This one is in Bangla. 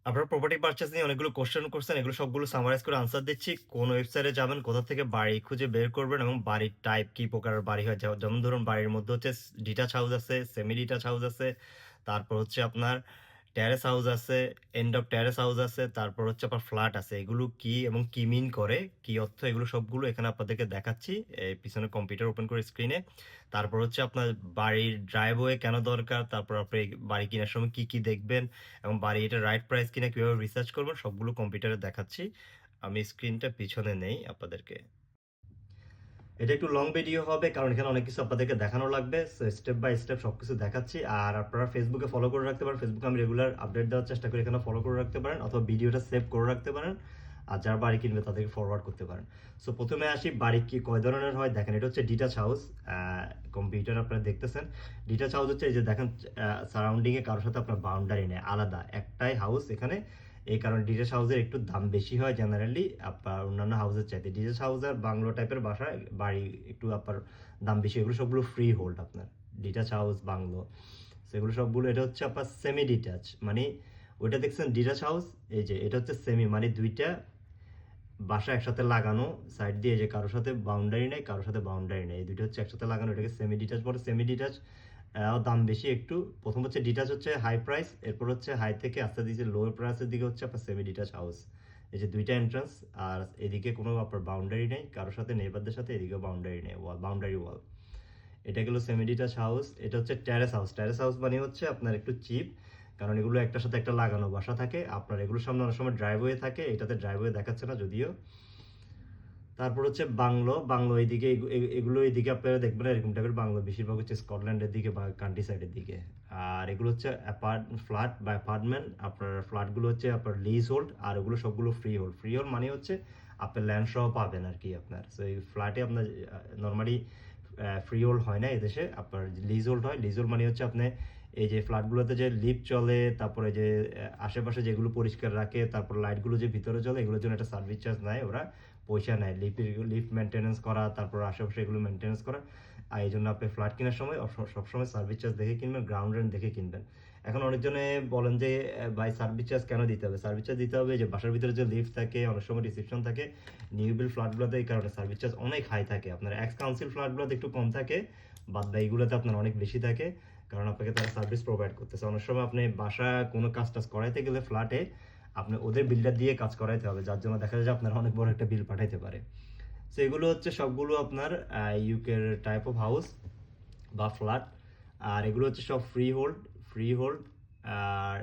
আপনারা প্রপার্টি পারচেজ নিয়ে অনেকগুলো কোয়েশ্চেন করছেন। এগুলো সবগুলো সামারাইজ করে আনসার দিচ্ছি। কোন ওয়েবসাইটে যাবেন, কোথা থেকে বাড়ি খুঁজে বের করবেন এবং বাড়ির টাইপ কি প্রকারের বাড়ি হয়। যেমন ধরুন বাড়ির মধ্যে হচ্ছে ডিটাচ হাউস আছে, সেমি ডিটাচ হাউস আছে, তারপর হচ্ছে আপনার টেরেস হাউস আছে, এন্ড অফ টেরেস হাউস আছে, তারপর হচ্ছে আপনার ফ্ল্যাট আছে। এগুলো কি এবং কি মিন করে, কি অর্থ, এগুলো সবগুলো এখানে আপনাদেরকে দেখাচ্ছি। এই পিছনে কম্পিউটার ওপেন করে স্ক্রিনে। তারপর হচ্ছে আপনার বাড়ির ড্রাইভওয়ে কেন দরকার, তারপর আপনি বাড়ি কেনার সময় কি কি দেখবেন এবং বাড়ি এটা রাইট প্রাইস কিনা কিভাবে রিসার্চ করবেন সবগুলো কম্পিউটারে দেখাচ্ছি। আমি স্ক্রিনটা পিছনে নেই আপনাদেরকে। এটা একটু লং ভিডিও হবে কারণ এখানে অনেক কিছু আপনাদেরকে দেখানো লাগবে। স্টেপ বাই স্টেপ সবকিছু দেখাচ্ছি। আর আপনারা ফেসবুকে ফলো করে রাখতে পারেন। ফেসবুকে আমি রেগুলার আপডেট দেওয়ার চেষ্টা করি, এখানে ফলো করে রাখতে পারেন অথবা ভিডিওটা সেভ করে রাখতে পারেন। আর যারা বাড়ি কিনবে তাদেরকে ফরওয়ার্ড করতে পারেন। সো প্রথমে আসি, বাড়ি কি কয় ধরনের হয় দেখেন। এটা হচ্ছে ডিটাচ হাউস। কম্পিউটার আপনারা দেখতেছেন। ডিটাচ হাউস হচ্ছে এই যে দেখেন, সারাউন্ডিংয়ে কারোর সাথে আপনার বাউন্ডারি নেই, আলাদা একটাই হাউস এখানে। এই কারণে ডিটাচ হাউসের একটু দাম বেশি হয় জেনারেলি আপনার অন্যান্য হাউসের চাইতে। ডিটাচ হাউস আর বাংলো টাইপের বাসায় বাড়ি একটু আপনার দাম বেশি। এগুলো সবগুলো ফ্রি হোল্ড আপনার, ডিটাচ হাউস বাংলো সেগুলো সবগুলো। এটা হচ্ছে আপনার সেমি ডিটাচ, মানে ওইটা দেখছেন ডিটাচ হাউস, এই যে এটা হচ্ছে সেমি, মানে দুইটা বাসা একসাথে লাগানো সাইড দিয়ে, যে কারোর সাথে বাউন্ডারি নেই, কারোর সাথে বাউন্ডারি নেই, এই দুটো হচ্ছে একসাথে লাগানো, এটাকে সেমি ডিটাচ বলে। সেমি ডিটাচ দাম বেশি একটু। প্রথম হচ্ছে ডিটাচ হচ্ছে হাই প্রাইস, এরপর হচ্ছে হাই থেকে আস্তে দিকে লো প্রাইসের দিকে হচ্ছে আপনার সেমি ডিটাচ হাউস। এই যে দুইটা এন্ট্রান্স, আর এদিকে কোনো আপনার বাউন্ডারি নেই কারোর সাথে, নেইবারদের সাথে, এদিকেও বাউন্ডারি নেই, বাউন্ডারি ওয়াল। এটা গেলো সেমি ডিটাচ হাউস। এটা হচ্ছে টেরেস হাউস। টেরেস হাউস মানে হচ্ছে আপনার একটু চিপ, কারণ এগুলো একটার সাথে একটা লাগানো বাসা থাকে আপনার। এগুলোর সামনে অনেক সময় ড্রাইভওয়ে থাকে, এটাতে ড্রাইভওয়ে দেখাচ্ছে না যদিও। তারপর হচ্ছে বাংলো। বাংলো এইদিকে এগুলো এইদিকে আপনারা দেখবেন এরকম টাইপের বাংলো বেশিরভাগ হচ্ছে স্কটল্যান্ডের দিকে বা কান্ট্রি সাইডের দিকে। আর এগুলো হচ্ছে ফ্ল্যাট বা অ্যাপার্টমেন্ট। আপনার ফ্ল্যাটগুলো হচ্ছে আপনার লিজ হোল্ড, আর ওগুলো সবগুলো ফ্রি হোল্ড। ফ্রি হোল্ড মানে হচ্ছে আপনার ল্যান্ড সহ পাবেন আর কি আপনার। সো এই ফ্ল্যাটে আপনার নর্মালি ফ্রি হোল্ড হয় না এদেশে, আপনার লিজ হোল্ড হয়। লিজ হোল্ড মানে হচ্ছে আপনি এই যে ফ্ল্যাটগুলোতে যে লিফট চলে, তারপরে যে আশেপাশে যেগুলো পরিষ্কার রাখে, তারপর লাইটগুলো যে ভিতরে চলে, এগুলোর জন্য একটা সার্ভিস চার্জ নেয় ওরা, পয়সা নেয় লিফট মেনটেন্যান্স করা, তারপর আশেপাশে এগুলো মেনটেন্যান্স করা। আর এই জন্য আপনি ফ্ল্যাট কেনার সময় সবসময় সার্ভিস চার্জ দেখে কিনবেন, গ্রাউন্ড রেন্ট দেখে কিনবেন। এখন অনেকজনে বলেন যে ভাই সার্ভিস চার্জ কেন দিতে হবে? সার্ভিস চার্জ দিতে হবে যে বাসার ভিতরে যে লিফট থাকে, অনেক সময় রিসেপশন থাকে, নিউ বিল্ড ফ্ল্যাটগুলোতে এই কারণে সার্ভিস চার্জ অনেক হাই থাকে। আপনার এক্স কাউন্সিল ফ্ল্যাটগুলোতে একটু কম থাকে, বাদ বাকিগুলোতে আপনার অনেক বেশি থাকে, কারণ আপনাকে তারা সার্ভিস প্রোভাইড করতেছে। অনেক সময় আপনি বাসা কোনো কাজ টাজ করাইতে গেলে ফ্ল্যাটে আপনি ওদের বিল্ডার দিয়ে কাজ করাইতে হবে, যার জন্য দেখা যায় যে আপনার অনেক বড় একটা বিল পাঠাইতে পারে। সো এগুলো হচ্ছে সবগুলো আপনার ইউকের টাইপ অফ হাউস বা ফ্ল্যাট। আর এগুলো হচ্ছে সব ফ্রি হোল্ড। Freehold. আর